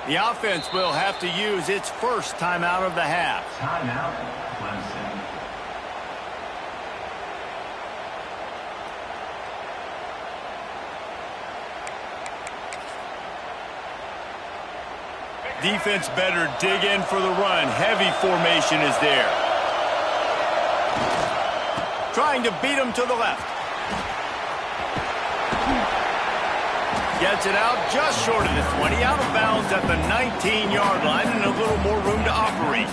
The offense will have to use its first timeout of the half. Timeout, Clemson. Defense better dig in for the run. Heavy formation is there. Trying to beat him to the left. Gets it out just short of the 20. Out of bounds at the 19-yard line and a little more room to operate.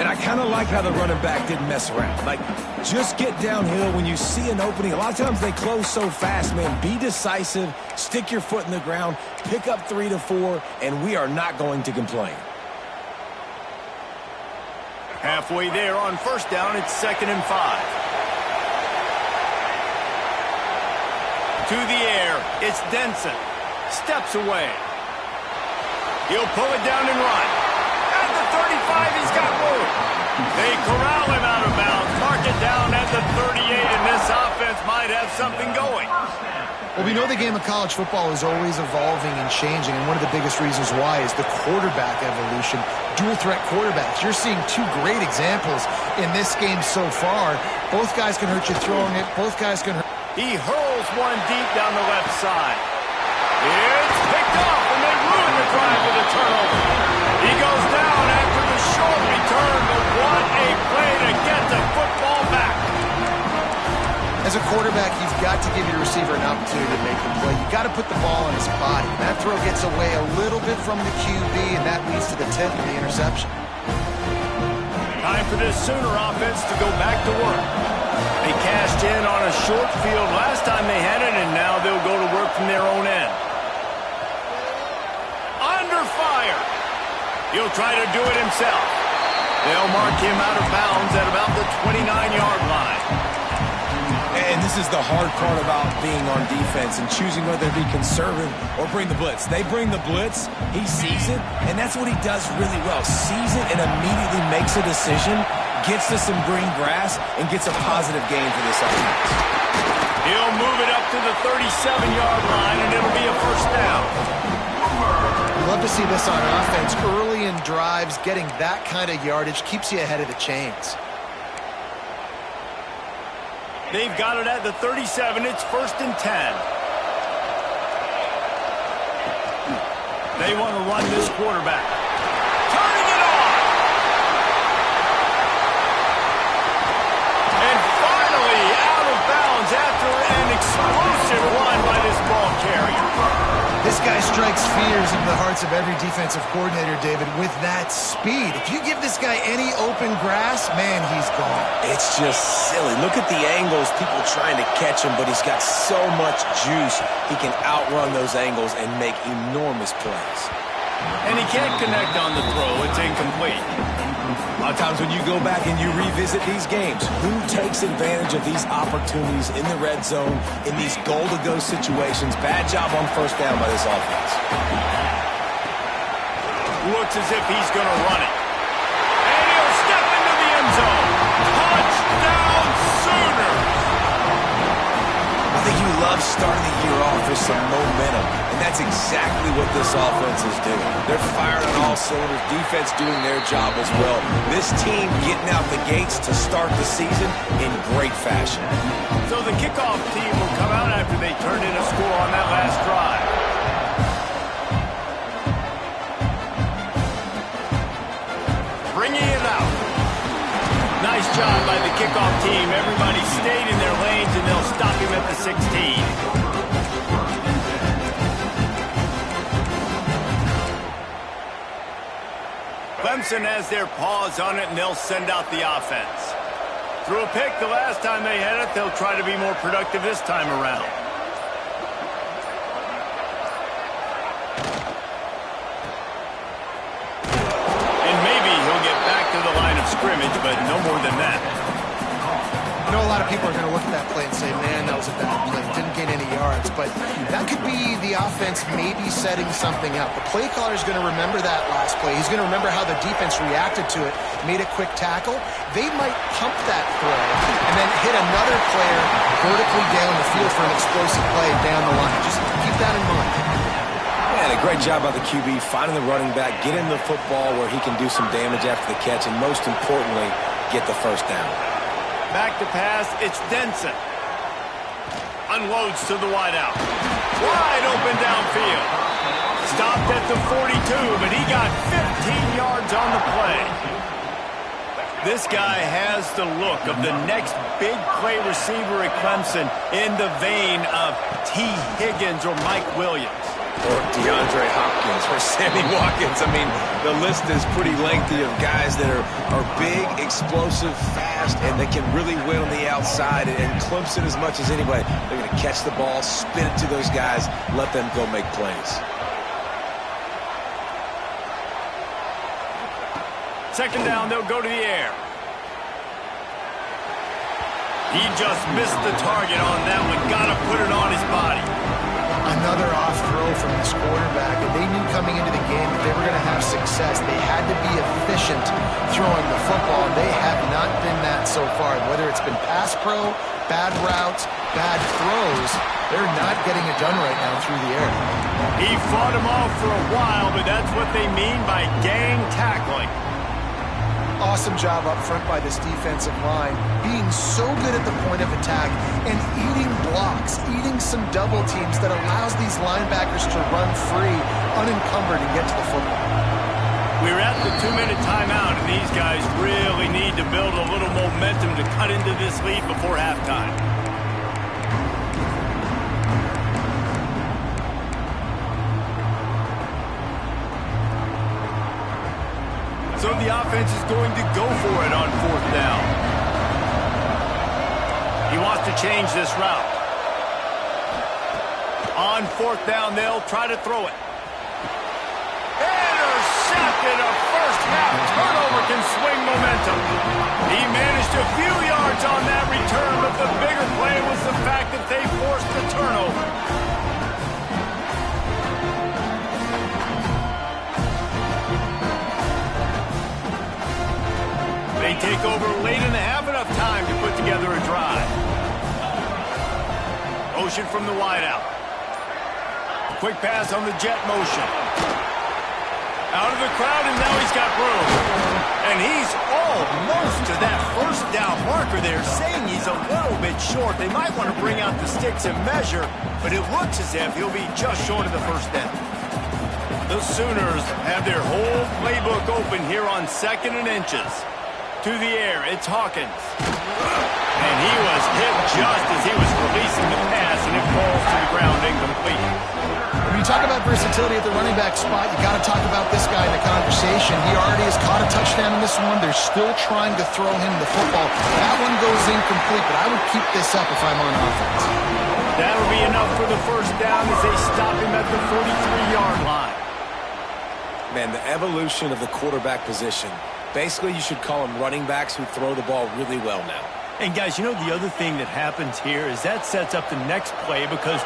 And I kind of like how the running back didn't mess around. Like, just get downhill when you see an opening. A lot of times they close so fast, man. Be decisive, stick your foot in the ground, pick up 3 to 4, and we are not going to complain. Halfway there on first down, it's 2nd and 5. To the air, it's Denson. Steps away. He'll pull it down and run. At the 35, he's got room. They corral him out of bounds. Mark it down at the 38, and this offense might have something going. Well, we know the game of college football is always evolving and changing, and one of the biggest reasons why is the quarterback evolution. Dual-threat quarterbacks. You're seeing two great examples in this game so far. Both guys can hurt you throwing it. Both guys can hurt. He hurls one deep down the left side. It's picked off, and they ruin the drive with a turnover. He goes down after the short return, but what a play to get the football back. As a quarterback, you've got to give your receiver an opportunity to make the play. You've got to put the ball on his body. That throw gets away a little bit from the QB, and that leads to the tip and the interception. Time for this Sooner offense to go back to work. They cashed in on a short field last time they had it, and now they'll go to work from their own end. Under fire. He'll try to do it himself. They'll mark him out of bounds at about the 29-yard line. And this is the hard part about being on defense and choosing whether to be conservative or bring the blitz. They bring the blitz, he sees it, and that's what he does really well. Sees it and immediately makes a decision, gets to some green grass, and gets a positive gain for this offense. He'll move it up to the 37-yard line, and it'll be a first down. Love to see this on offense. Early in drives, getting that kind of yardage keeps you ahead of the chains. They've got it at the 37. It's 1st and 10. They want to run this quarterback. Turning it on! And finally out of bounds after an explosive run by this ball carrier. This guy strikes fears into the hearts of every defensive coordinator, David, with that speed. If you give this guy any open grass, man, he's gone. It's just silly. Look at the angles, people trying to catch him, but he's got so much juice. He can outrun those angles and make enormous plays. And he can't connect on the throw. It's incomplete. A lot of times when you go back and you revisit these games, who takes advantage of these opportunities in the red zone, in these goal-to-go situations? Bad job on first down by this offense. Looks as if he's going to run it. And he'll step into the end zone. Touchdown Sooners! I think you love starting the year off with some momentum, and that's exactly what this offense is doing. They're firing on all cylinders, defense doing their job as well. This team getting out the gates to start the season in great fashion. So the kickoff team will come out after they turned in a score on that last drive. Bringing it out. Nice job by the kickoff team. Everybody stayed in their lanes, and they'll stop him at the 16. Clemson has their paws on it, and they'll send out the offense. Threw a pick the last time they had it. They'll try to be more productive this time around. And maybe he'll get back to the line of scrimmage, but no more than that. I know a lot of people are going to look at that play and say, man, that was a bad play. Didn't gain any yards. But that could be the offense maybe setting something up. The play caller is going to remember that last play. He's going to remember how the defense reacted to it, made a quick tackle. They might pump that throw and then hit another player vertically down the field for an explosive play down the line. Just keep that in mind. Yeah, Yeah, and a great job by the QB finding the running back, getting the football where he can do some damage after the catch, and most importantly, get the first down. Back to pass, it's Denson. Unloads to the wideout. Wide open downfield. Stopped at the 42, but he got 15 yards on the play. This guy has the look of the next big play receiver at Clemson in the vein of T. Higgins or Mike Williams. Or DeAndre Hopkins or Sammy Watkins. I mean, the list is pretty lengthy of guys that are big, explosive, fast, and they can really win on the outside. And Clemson, as much as anybody, they're going to catch the ball, spin it to those guys, let them go make plays. Second down, they'll go to the air. He just missed the target on that one. Got to put it on his body. Another off throw from this quarterback, and they knew coming into the game that they were going to have success. They had to be efficient throwing the football, and they have not been that so far. Whether it's been pass pro, bad routes, bad throws, they're not getting it done right now through the air. He fought him off for a while, but that's what they mean by gang tackling. Awesome job up front by this defensive line, being so good at the point of attack and eating blocks, eating some double teams that allows these linebackers to run free, unencumbered, and get to the football. We're at the 2-minute timeout, and these guys really need to build a little momentum to cut into this lead before halftime. So the offense is going to go for it on fourth down. He wants to change this route. On fourth down, they'll try to throw it. Intercepted. A first half turnover can swing momentum. He managed a few yards on that return, but the bigger play was the fact that they forced the turnover. They take over late in the half, enough time to put together a drive. Motion from the wideout. Quick pass on the jet motion. Out of the crowd, and now he's got room. And he's almost to that first down marker there, saying he's a little bit short. They might want to bring out the sticks and measure, but it looks as if he'll be just short of the first down. The Sooners have their whole playbook open here on 2nd and inches. To the air, it's Hawkins. And he was hit just as he was releasing the pass, and it falls to the ground incomplete. When you talk about versatility at the running back spot, you got to talk about this guy in the conversation. He already has caught a touchdown in this one. They're still trying to throw him the football. That one goes incomplete, but I would keep this up if I'm on offense. That'll be enough for the first down as they stop him at the 43-yard line. Man, the evolution of the quarterback position. Basically, you should call them running backs who throw the ball really well now. And guys, you know the other thing that happens here is that sets up the next play because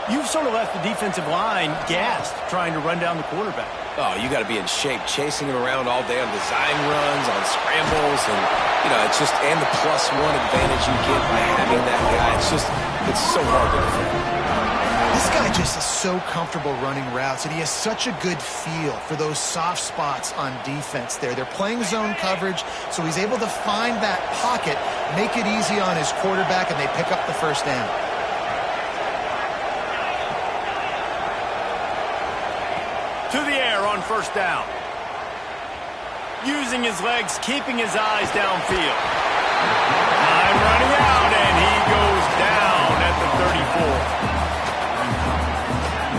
you've sort of left the defensive line gassed trying to run down the quarterback. Oh, you got to be in shape, chasing him around all day on design runs, on scrambles, and, you know, it's just, and the +1 advantage you get by having that guy. It's so hard to defend. This guy just is so comfortable running routes, and he has such a good feel for those soft spots on defense there. They're playing zone coverage, so he's able to find that pocket, make it easy on his quarterback, and they pick up the first down. To the air on first down. Using his legs, keeping his eyes downfield. Time running out, and he goes down at the 34.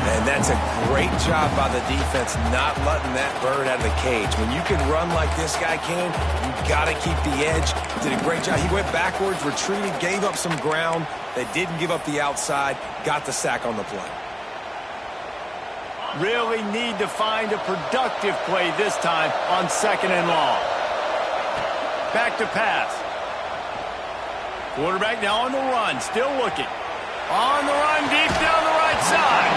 And that's a great job by the defense not letting that bird out of the cage. When you can run like this guy can, you got to keep the edge. Did a great job. He went backwards, retreated, gave up some ground. They didn't give up the outside, got the sack on the play. Really need to find a productive play this time on 2nd and long. Back to pass. Quarterback now on the run, still looking. On the run, deep down the right side.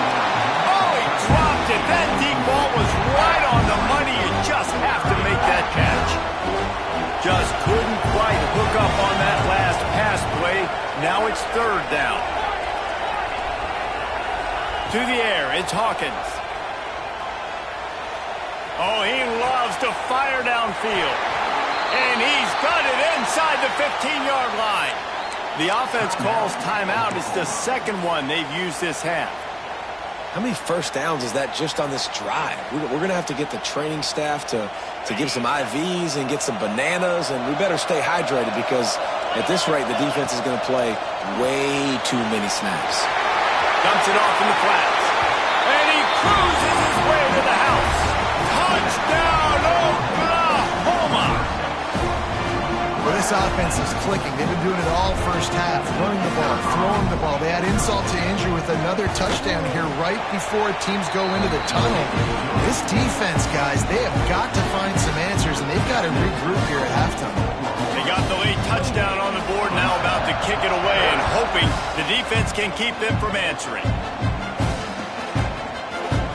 Oh, he dropped it. That deep ball was right on the money. You just have to make that catch. Just couldn't quite hook up on that last pass play. Now it's 3rd down. To the air, it's Hawkins. Oh, he loves to fire downfield. And he's got it inside the 15-yard line. The offense calls timeout. It's the second one they've used this half. How many first downs is that just on this drive? We're going to have to get the training staff to give some IVs and get some bananas, and we better stay hydrated because at this rate, the defense is going to play way too many snaps. Dumps it off in the flats. And he cruises his way to the house. Touchdown, Oklahoma! Well, this offense is clicking. They've been doing it all first half, running the ball, throwing the ball. They add insult to injury with another touchdown here right before teams go into the tunnel. This defense, guys, they have got to find some answers, and they've got to regroup here at halftime. They got the late touchdown on the board, now about to kick it away and hoping the defense can keep them from answering.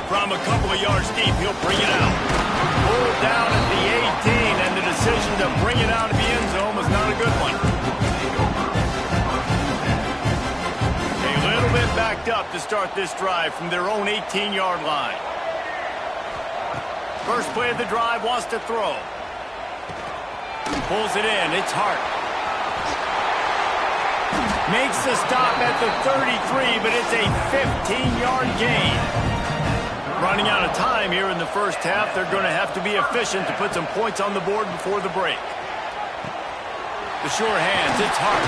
From a couple of yards deep, he'll bring it out. Pulled down at the 18, and the decision to bring it out of the end zone was not a good one. A little bit backed up to start this drive from their own 18-yard line. First play of the drive, wants to throw. Pulls it in, it's Hart. Makes the stop at the 33, but it's a 15-yard gain. Running out of time here in the first half, they're going to have to be efficient to put some points on the board before the break. The sure hands, it's Hart.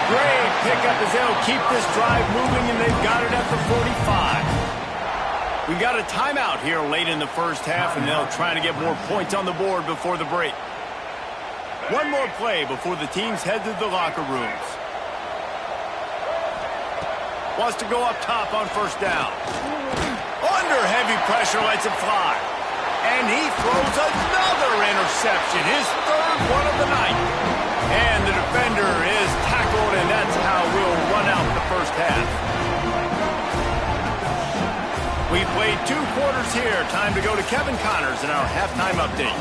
Great pickup as they'll keep this drive moving, and they've got it at the 45. We've got a timeout here late in the first half, and they'll try to get more points on the board before the break. One more play before the teams head to the locker rooms. Wants to go up top on first down. Under heavy pressure, lets it fly. And he throws another interception, his third one of the night. And the defender is tackled, and that's how we'll run out the first half. We played 2 quarters here. Time to go to Kevin Connors in our halftime update.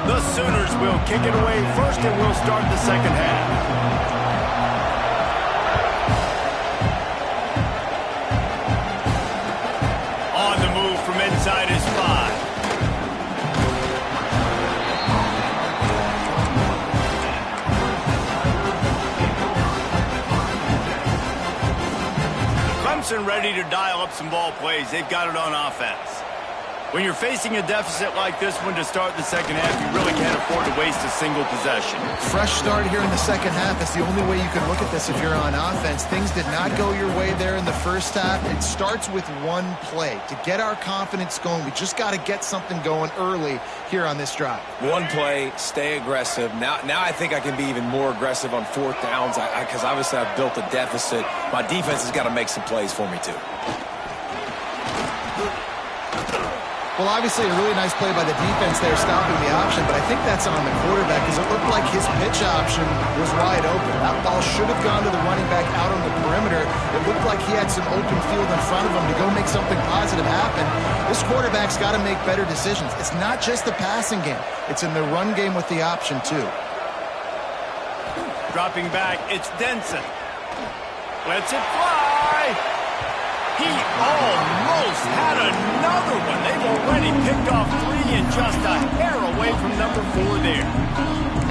The Sooners will kick it away first, and we'll start the second half. On the move from inside his 5. Clemson ready to dial up some ball plays. They've got it on offense. When you're facing a deficit like this one to start the second half, you really can't afford to waste a single possession. Fresh start here in the second half. That's the only way you can look at this if you're on offense. Things did not go your way there in the first half. It starts with one play. To get our confidence going, we just got to get something going early here on this drive. One play, stay aggressive. Now I think I can be even more aggressive on fourth downs because obviously I've built a deficit. My defense has got to make some plays for me too. Well, obviously, a really nice play by the defense there, stopping the option, but I think that's on the quarterback because it looked like his pitch option was wide open. That ball should have gone to the running back out on the perimeter. It looked like he had some open field in front of him to go make something positive happen. This quarterback's got to make better decisions. It's not just the passing game. It's in the run game with the option, too. Dropping back, it's Denson. Lets it fly. He almost had another one. They've already picked off 3 and just a hair away from number 4 there.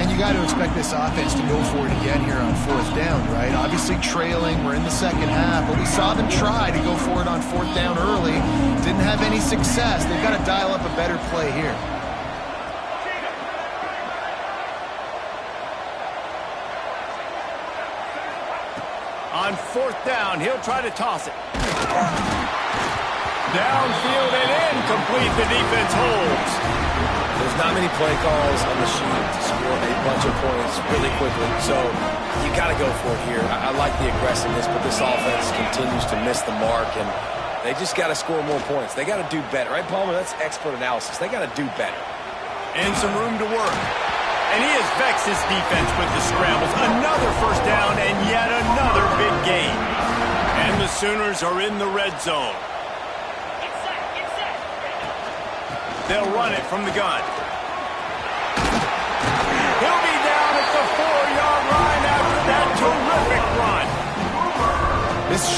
And you got to expect this offense to go for it again here on fourth down, right? Obviously trailing. We're in the second half, but we saw them try to go for it on fourth down early. Didn't have any success. They've got to dial up a better play here. On fourth down, he'll try to toss it. Downfield and incomplete. The defense holds. There's not many play calls on the sheet to score a bunch of points really quickly, so you got to go for it here. I like the aggressiveness, but this offense continues to miss the mark, and they just got to score more points. They got to do better, right, Palmer? That's expert analysis. They got to do better. And some room to work. And he has vexed his defense with the scrambles. Another first down and yet another big gain. And the Sooners are in the red zone. They'll run it from the gun. He'll be down at the 4-yard line after that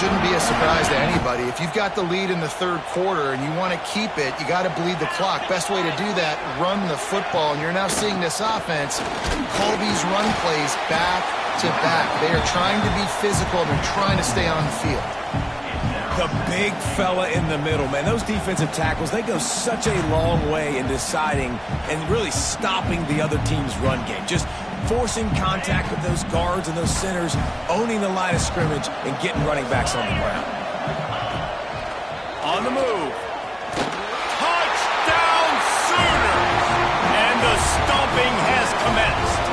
shouldn't be a surprise to anybody. If you've got the lead in the third quarter and you want to keep it, you got to bleed the clock. Best way to do that, run the football. And you're now seeing this offense call these run plays back to back. They are trying to be physical, and they're trying to stay on the field. The big fella in the middle, man. Those defensive tackles, they go such a long way in deciding and really stopping the other team's run game. Just forcing contact with those guards and those centers, owning the line of scrimmage, and getting running backs on the ground. On the move. Touchdown Sooners! And the stomping has commenced.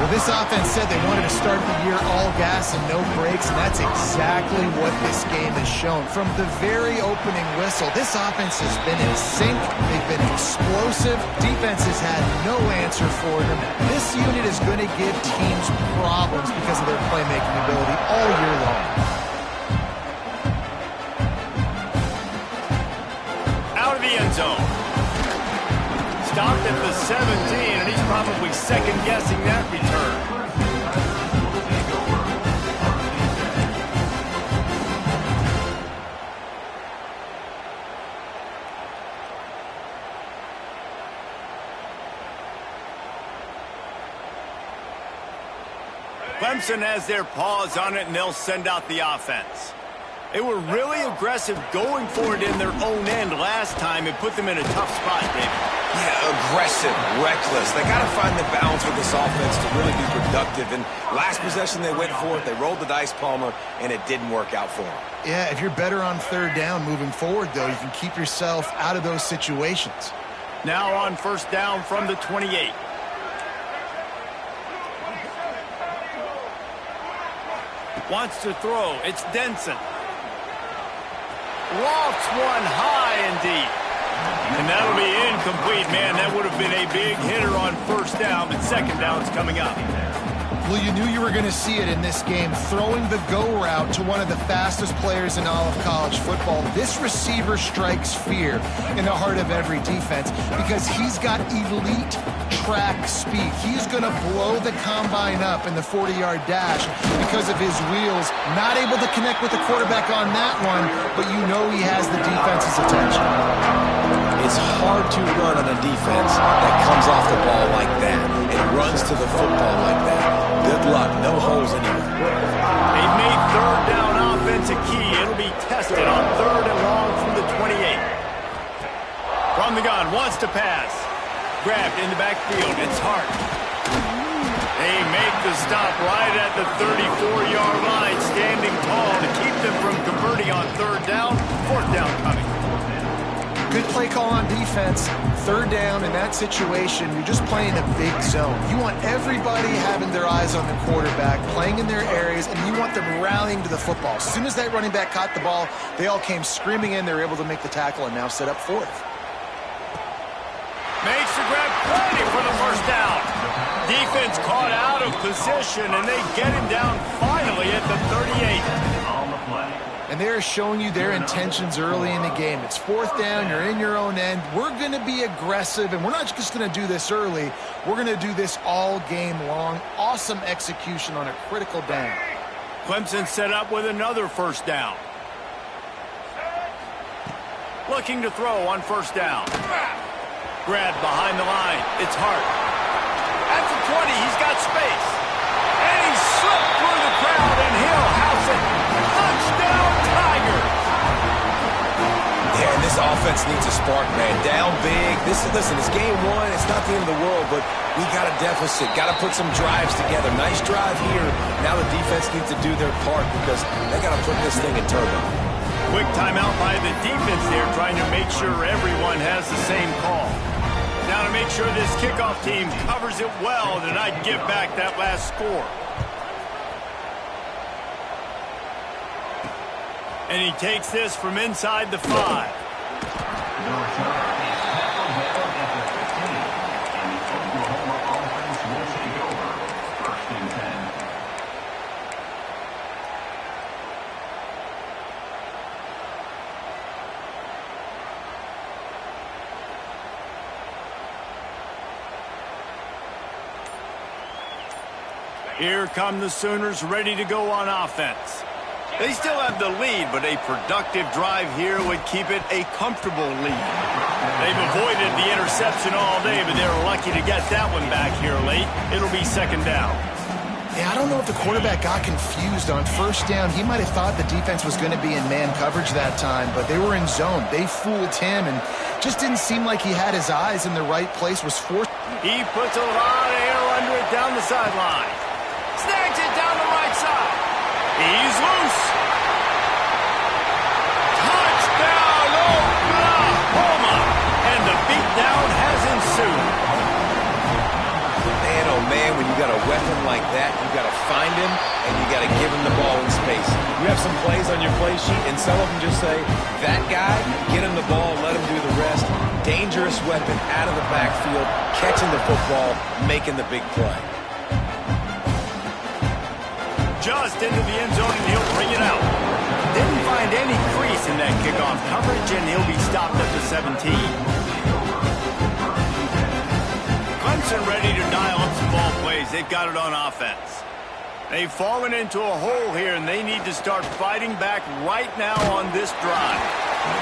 Well, this offense said they wanted to start the year all gas and no brakes, and that's exactly what this game has shown. From the very opening whistle, this offense has been in sync. They've been explosive. Defense has had no answer for them. This unit is going to give teams problems because of their playmaking ability all year long. Out of the end zone. Stopped at the 17, and he's probably second-guessing that return. Clemson has their paws on it, and they'll send out the offense. They were really aggressive going for it in their own end last time. It put them in a tough spot, David. Yeah, aggressive, reckless. They got to find the balance with this offense to really be productive. And last possession, they went for it. They rolled the dice, Palmer, and it didn't work out for them. Yeah, if you're better on third down moving forward, though, you can keep yourself out of those situations. Now on first down from the 28. Wants to throw. It's Denson. Lofts one high and deep. And that'll be incomplete, man. That would have been a big hitter on first down, but second down's coming up. Well, you knew you were going to see it in this game, throwing the go route to one of the fastest players in all of college football. This receiver strikes fear in the heart of every defense because he's got elite track speed. He's going to blow the combine up in the 40-yard dash because of his wheels. Not able to connect with the quarterback on that one, but you know he has the defense's attention. It's hard to run on a defense that comes off the ball like that and runs to the football like that. Good luck. No holes anywhere. They've made third down offense a key. It'll be tested on third and long from the 28. From the gun, wants to pass. Grabbed in the backfield. It's Hart. They make the stop right at the 34-yard line, standing tall to keep them from converting on third down. Fourth down coming. Good play call on defense. Third down in that situation, you're just playing a big zone. You want everybody having their eyes on the quarterback, playing in their areas, and you want them rallying to the football. As soon as that running back caught the ball, they all came screaming in. They were able to make the tackle and now set up fourth. Makes the grab, plenty for the first down. Defense caught out of position, and they get him down finally at the 38. And they're showing you their intentions early in the game. It's fourth down, you're in your own end. We're going to be aggressive, and we're not just going to do this early. We're going to do this all game long. Awesome execution on a critical down. Clemson set up with another first down. Looking to throw on first down. Grabbed behind the line. It's Hart. At the 20, he's got space. And he slipped through the crowd, and he'll house it. Touchdown, Tigers! Yeah, and this offense needs a spark, man. Down big. Listen, it's game one. It's not the end of the world, but we got a deficit. Got to put some drives together. Nice drive here. Now the defense needs to do their part because they got to put this thing in turbo. Quick timeout by the defense there, trying to make sure everyone has the same call. Now to make sure this kickoff team covers it well to not give back that last score. And he takes this from inside the 5. Here come the Sooners ready to go on offense. They still have the lead, but a productive drive here would keep it a comfortable lead. They've avoided the interception all day, but they're lucky to get that one back here late. It'll be second down. Yeah, I don't know if the quarterback got confused on first down. He might have thought the defense was going to be in man coverage that time, but they were in zone. They fooled him and just didn't seem like he had his eyes in the right place. Was forced. He puts a lot of air under it down the sideline. Snags it down the right side. He's loose. Touchdown, Oklahoma. And the beatdown has ensued. Man, oh man, when you got a weapon like that, you got to find him and you got to give him the ball in space. You have some plays on your play sheet, and some of them just say, that guy, get him the ball, let him do the rest. Dangerous weapon out of the backfield, catching the football, making the big play. Just into the end zone, and he'll bring it out. Didn't find any crease in that kickoff coverage, and he'll be stopped at the 17. Clemson ready to dial up some ball plays. They've got it on offense. They've fallen into a hole here, and they need to start fighting back right now on this drive.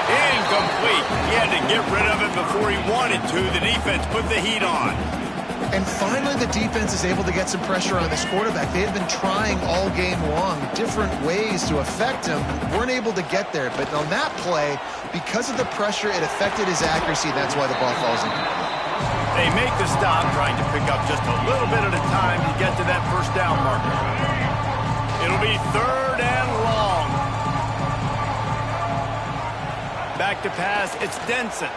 Incomplete. He had to get rid of it before he wanted to. The defense put the heat on. And finally, the defense is able to get some pressure on this quarterback. They had been trying all game long different ways to affect him. Weren't able to get there. But on that play, because of the pressure, it affected his accuracy. That's why the ball falls in. They make the stop, trying to pick up just a little bit at a time to get to that first down marker. It'll be third and long. Back to pass, it's Denson.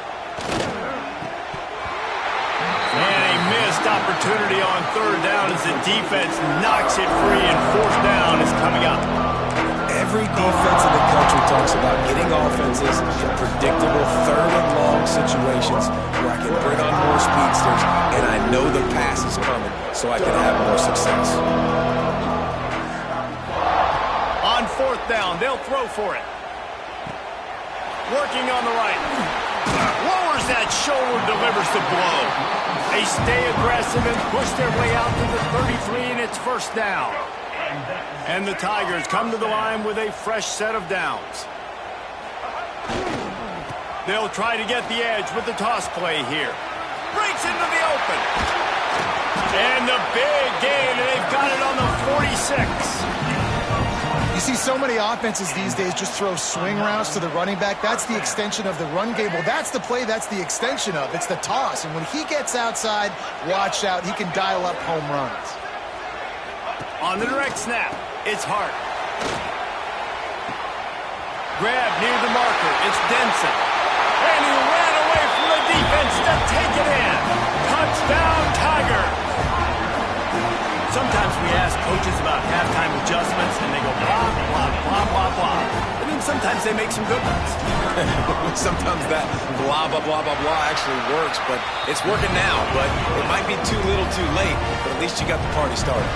And a missed opportunity on third down as the defense knocks it free, and fourth down is coming up. Every defense in the country talks about getting offenses in predictable third and long situations where I can bring on more speedsters and I know the pass is coming so I can have more success. On fourth down, they'll throw for it. Working on the right. Lowers that shoulder, delivers the blow. They stay aggressive and push their way out to the 33, and it's first down. And the Tigers come to the line with a fresh set of downs. They'll try to get the edge with the toss play here. Breaks into the open. And the big gain, and they've got it on the 46. You see so many offenses these days just throw swing routes to the running back. That's the extension of the run game. Well, that's the play that's the extension of. It's the toss. And when he gets outside, watch out. He can dial up home runs. On the direct snap, it's Hart. Grab near the marker. It's Denson. And he ran away from the defense to take it in. Touchdown, Tigers. Sometimes we ask coaches about halftime adjustments, and they go blah, blah, blah, blah, blah. I mean, sometimes they make some good ones. Sometimes that blah, blah, blah, blah, blah actually works, but it's working now. But it might be too little too late, but at least you got the party started.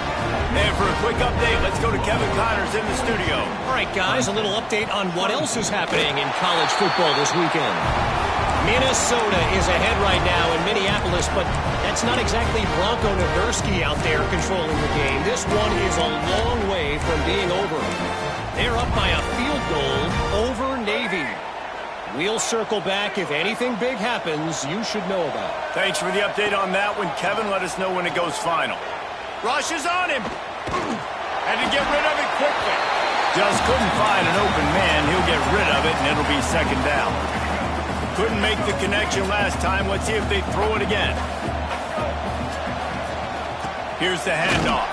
And for a quick update, let's go to Kevin Connors in the studio. All right, guys, a little update on what else is happening in college football this weekend. Minnesota is ahead right now in Minneapolis, but that's not exactly Bronco Nagurski out there controlling the game. This one is a long way from being over. They're up by a field goal over Navy. We'll circle back if anything big happens you should know about. Thanks for the update on that one, Kevin. Let us know when it goes final. Rush is on him. Had to get rid of it quickly. Just couldn't find an open man. He'll get rid of it, and it'll be second down. Couldn't make the connection last time. Let's see if they throw it again. Here's the handoff.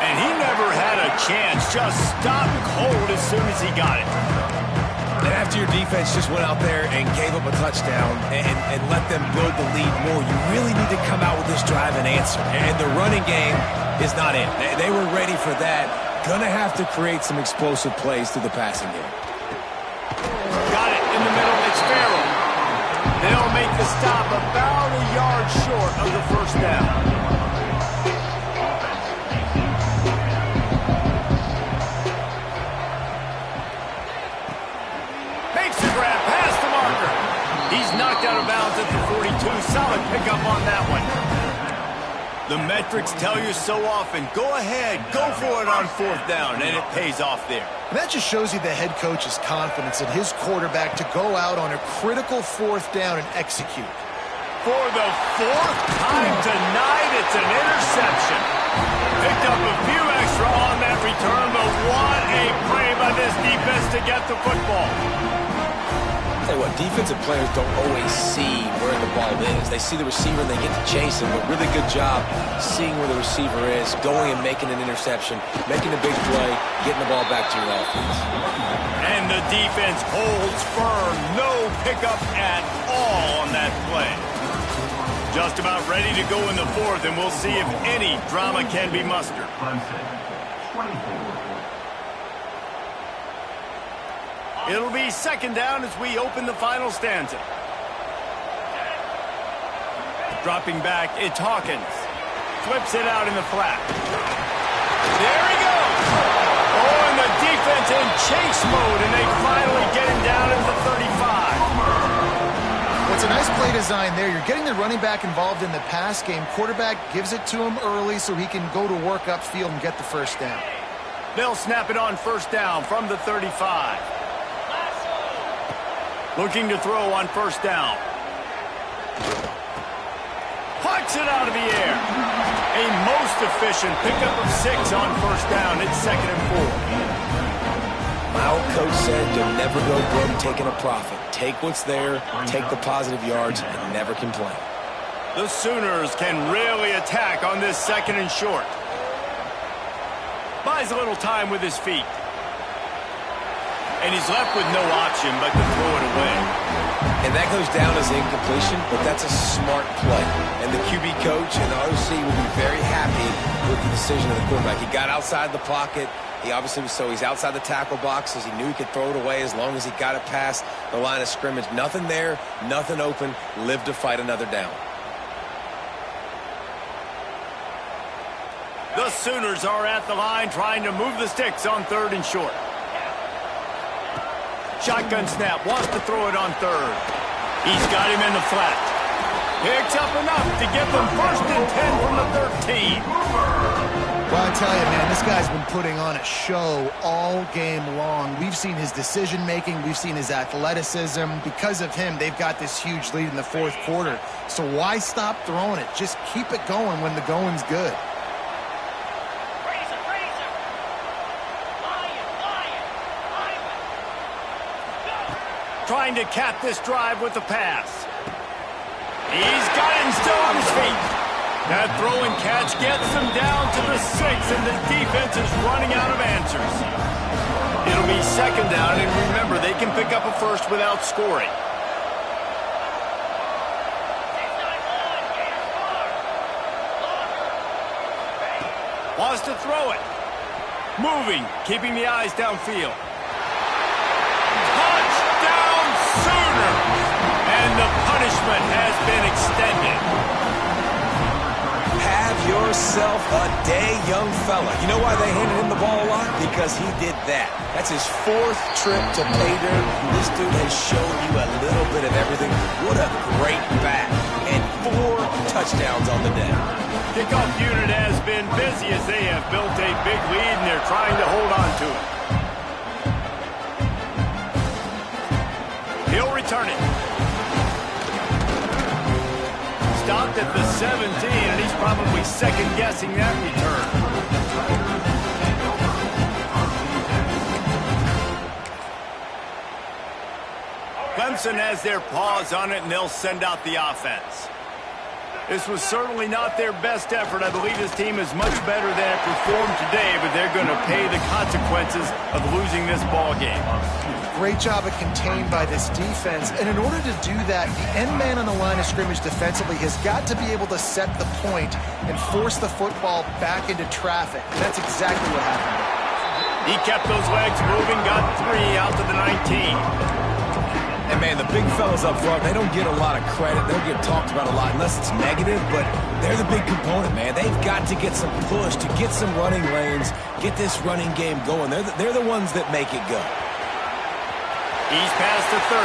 And he never had a chance. Just stopped cold as soon as he got it. And after your defense just went out there and gave up a touchdown and let them build the lead more, you really need to come out with this drive and answer. And the running game is not it. They were ready for that. Gonna have to create some explosive plays through the passing game. Got it in the middle. It's Farrell. They'll make the stop about a yard short of the first down. Makes the grab past the marker. He's knocked out of bounds at the 42. Solid pickup on that one. The metrics tell you so often, go ahead, go for it on 4th down, and it pays off there. And that just shows you the head coach's confidence in his quarterback to go out on a critical 4th down and execute. For the 4th time tonight, it's an interception. Picked up a few extra on that return, but what a play by this defense to get the football. Tell you what, defensive players don't always see where the ball is. They see the receiver and they get to chase him, but really good job seeing where the receiver is, going and making an interception, making a big play, getting the ball back to your offense. And the defense holds firm. No pickup at all on that play. Just about ready to go in the 4th, and we'll see if any drama can be mustered. Clemson, 24. It'll be 2nd down as we open the final stanza. Dropping back, it's Hawkins. Flips it out in the flat. There he goes! Oh, and the defense in chase mode, and they finally get him down at the 35. Well, it's a nice play design there. You're getting the running back involved in the pass game. Quarterback gives it to him early so he can go to work upfield and get the 1st down. They'll snap it on 1st down from the 35. Looking to throw on 1st down. Pucks it out of the air. A most efficient pickup of 6 on 1st down. It's 2nd and 4. My old coach said you'll never go broke taking a profit. Take what's there, take the positive yards, and never complain. The Sooners can really attack on this 2nd and short. Buys a little time with his feet. And he's left with no option but to throw it away. And that goes down as incompletion, but that's a smart play. And the QB coach and the OC will be very happy with the decision of the quarterback. He got outside the pocket. He obviously was he's outside the tackle box as he knew he could throw it away as long as he got it past the line of scrimmage. Nothing there, nothing open. Live to fight another down. The Sooners are at the line trying to move the sticks on 3rd and short. Shotgun snap, wants to throw it on 3rd. He's got him in the flat. Picks up enough to get them 1st and 10 from the 13. Well, I tell you, man, this guy's been putting on a show all game long. We've seen his decision-making. We've seen his athleticism. Because of him, they've got this huge lead in the 4th quarter. So why stop throwing it? Just keep it going when the going's good. Trying to cap this drive with the pass. He's got him still on his feet. That throw and catch gets them down to the 6, and the defense is running out of answers. It'll be 2nd down, and remember, they can pick up a 1st without scoring. Wants to throw it. Moving, keeping the eyes downfield. Sooners! And the punishment has been extended. Have yourself a day, young fella. You know why they handed him the ball a lot? Because he did that. That's his 4th trip to pay dirt. This dude has shown you a little bit of everything. What a great back. And 4 touchdowns on the day. Kickoff unit has been busy as they have built a big lead, and they're trying to hold on to it. He'll return it. Stopped at the 17, and he's probably second-guessing that return. Clemson has their paws on it, and they'll send out the offense. This was certainly not their best effort. I believe this team is much better than it performed today, but they're going to pay the consequences of losing this ball game. Great job of contained by this defense. And in order to do that, the end man on the line of scrimmage defensively has got to be able to set the point and force the football back into traffic. And that's exactly what happened. He kept those legs moving, got 3 out to the 19. And, man, the big fellas up front, they don't get a lot of credit. They don't get talked about a lot unless it's negative, but they're the big component, man. They've got to get some push, to get some running lanes, get this running game going. They're the ones that make it go. He's past the 30.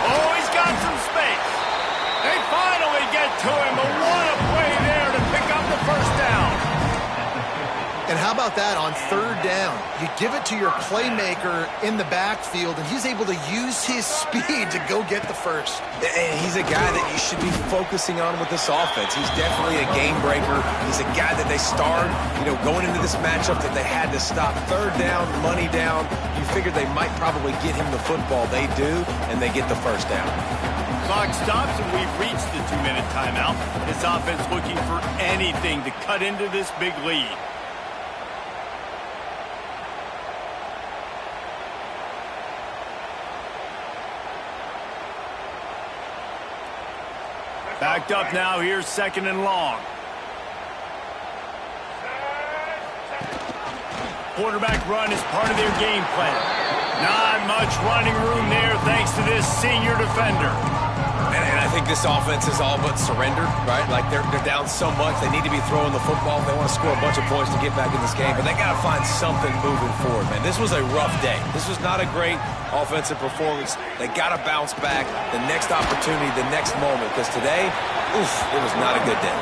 Oh, he's got some space. They finally get to him, but what a play there to pick up the first down. And how about that on third down? You give it to your playmaker in the backfield, and he's able to use his speed to go get the first. And he's a guy that you should be focusing on with this offense. He's definitely a game breaker. He's a guy that they starred, going into this matchup that they had to stop. Third down, money down. You figured they might probably get him the football. They do, and they get the first down. Clock stops, and we've reached the 2-minute timeout. This offense looking for anything to cut into this big lead. Backed up now. Here's second and long. Quarterback run is part of their game plan. Not much running room there thanks to this senior defender. And I think this offense is all but surrendered, right? Like they're down so much. They need to be throwing the football. They want to score a bunch of points to get back in this game. But they got to find something moving forward, man. This was a rough day. This was not a great offensive performance. They got to bounce back the next opportunity, the next moment. Because today, it was not a good day.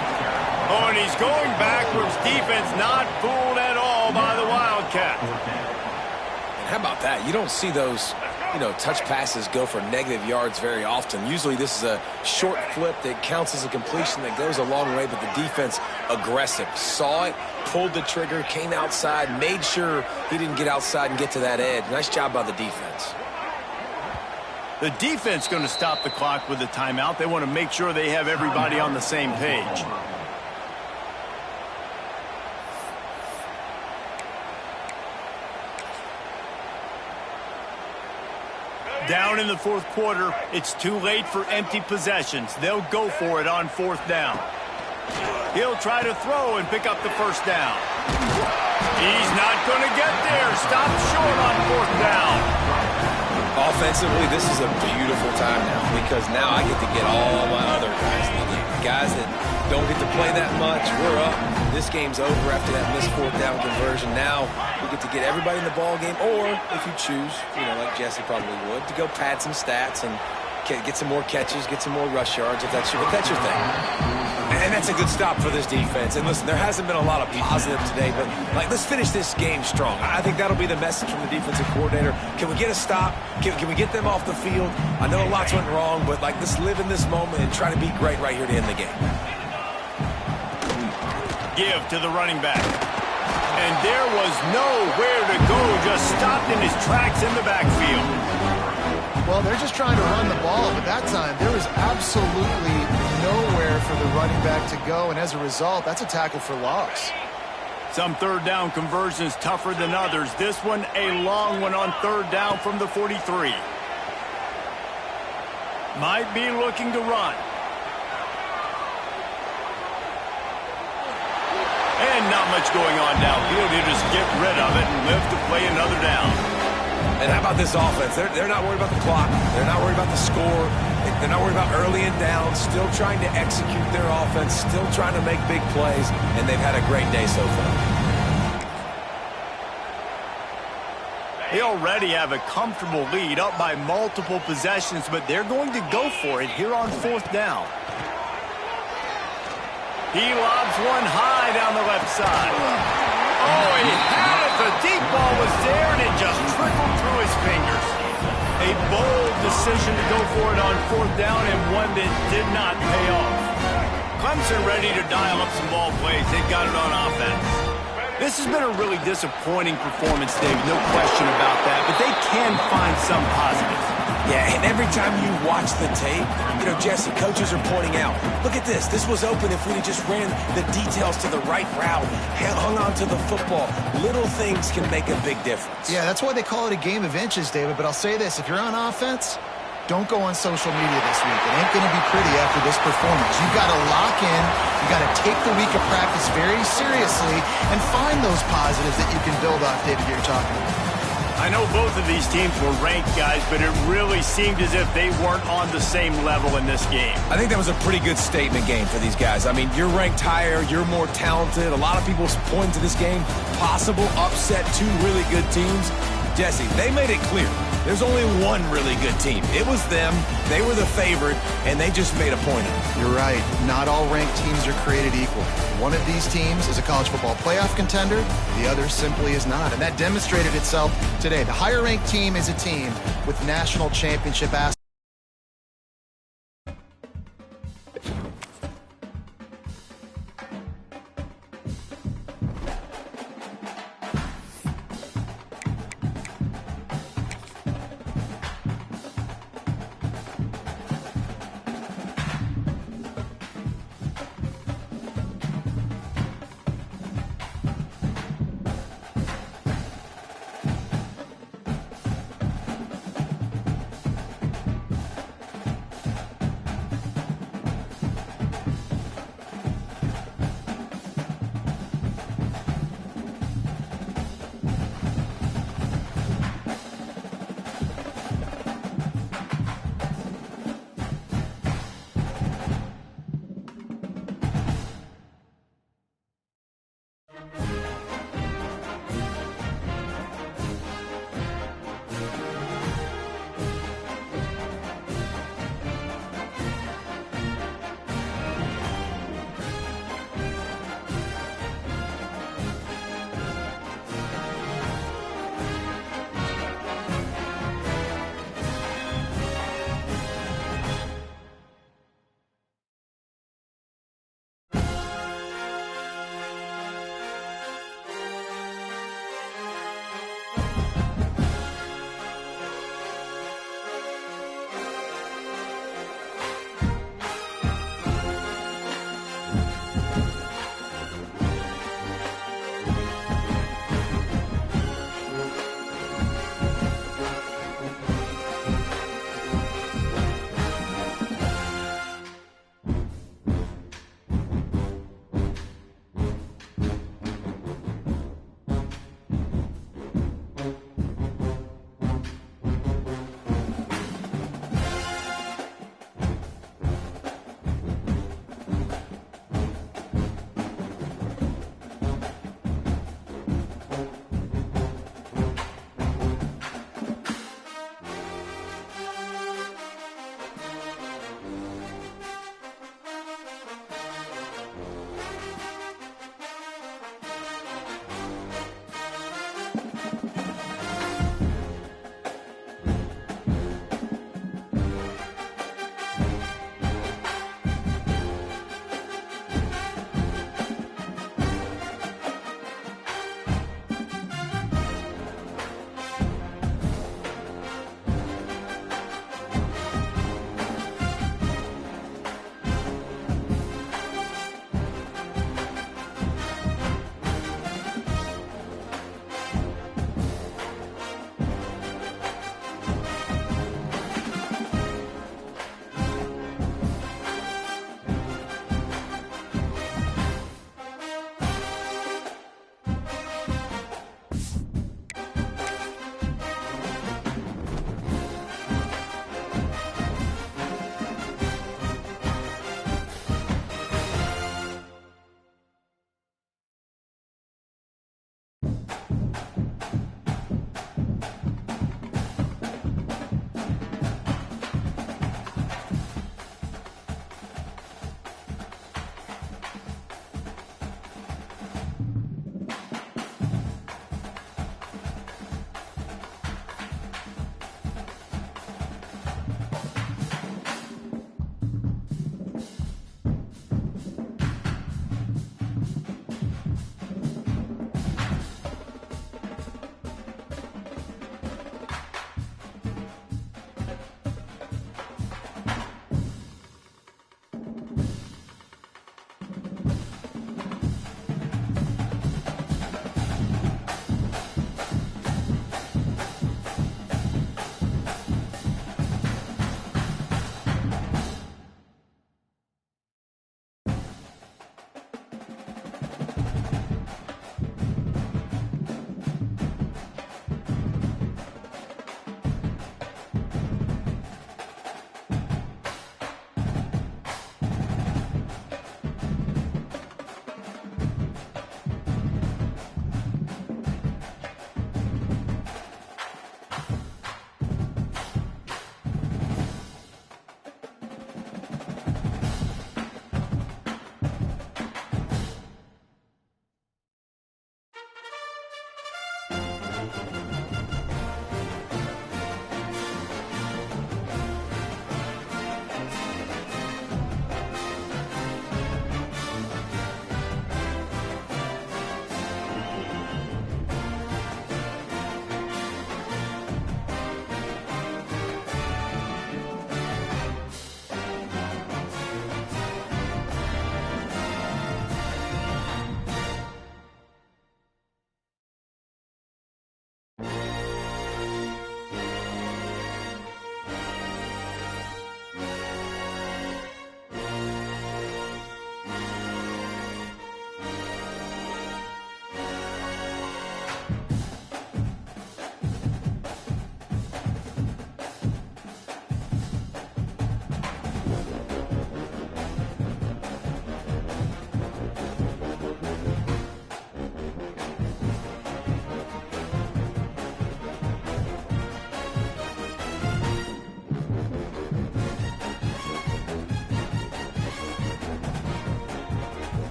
Oh, and he's going backwards. Defense not fooled at all by the Wildcat. And how about that? You don't see those touch passes go for negative yards very often. Usually this is a short flip that counts as a completion that goes a long way, but the defense aggressive. Saw it, pulled the trigger, came outside, made sure he didn't get outside and get to that edge. Nice job by the defense. The defense going to stop the clock with a timeout. They want to make sure they have everybody on the same page. Down in the fourth quarter, it's too late for empty possessions. They'll go for it on fourth down. He'll try to throw and pick up the first down. He's not going to get there. Stop short on fourth down. Offensively, this is a beautiful time now because now I get to get all my other guys in the game. Guys that don't get to play that much, we're up. This game's over after that missed fourth down conversion. Now we get to get everybody in the ball game, or if you choose, like Jesse probably would, to go pad some stats and get some more catches, get some more rush yards if that's your thing. And that's a good stop for this defense. And listen, there hasn't been a lot of positive today, but let's finish this game strong. I think that'll be the message from the defensive coordinator. Can we get a stop? Can we get them off the field? I know lots went wrong, but let's live in this moment and try to be great right here to end the game. Give to the running back. And there was nowhere to go, just stopped in his tracks in the backfield. Well, they're just trying to run the ball, but that time there was absolutely nowhere for the running back to go, and as a result, that's a tackle for loss. Some third down conversions tougher than others. This one, a long one on third down from the 43. Might be looking to run. And not much going on downfield. He'll just get rid of it and live to play another down. And how about this offense? They're not worried about the clock. They're not worried about the score. They're not worried about early and down. Still trying to execute their offense. Still trying to make big plays. And they've had a great day so far. They already have a comfortable lead, up by multiple possessions, but they're going to go for it here on fourth down. He lobs one high down the left side. Oh, he had it. The deep ball was there, and it just trickled through his fingers. A bold decision to go for it on fourth down, and one that did not pay off. Clemson ready to dial up some ball plays. They've got it on offense. This has been a really disappointing performance, Dave. No question about that, but they can find some positives. Yeah, and every time you watch the tape, Jesse, coaches are pointing out, look at this. This was open if we had just ran the details to the right route, hung on to the football. Little things can make a big difference. Yeah, that's why they call it a game of inches, David. But I'll say this, if you're on offense, don't go on social media this week. It ain't going to be pretty after this performance. You've got to lock in. You've got to take the week of practice very seriously and find those positives that you can build off, David, you're talking about. I know both of these teams were ranked, guys, but it really seemed as if they weren't on the same level in this game. I think that was a pretty good statement game for these guys. I mean, you're ranked higher, you're more talented. A lot of people point to this game, possible upset, two really good teams. Jesse, they made it clear There's only one really good team. It was them. They were the favorite, and they just made a point of it. You're right. Not all ranked teams are created equal. One of these teams is a college football playoff contender. The other simply is not. And that demonstrated itself today. The higher ranked team is a team with national championship aspirations.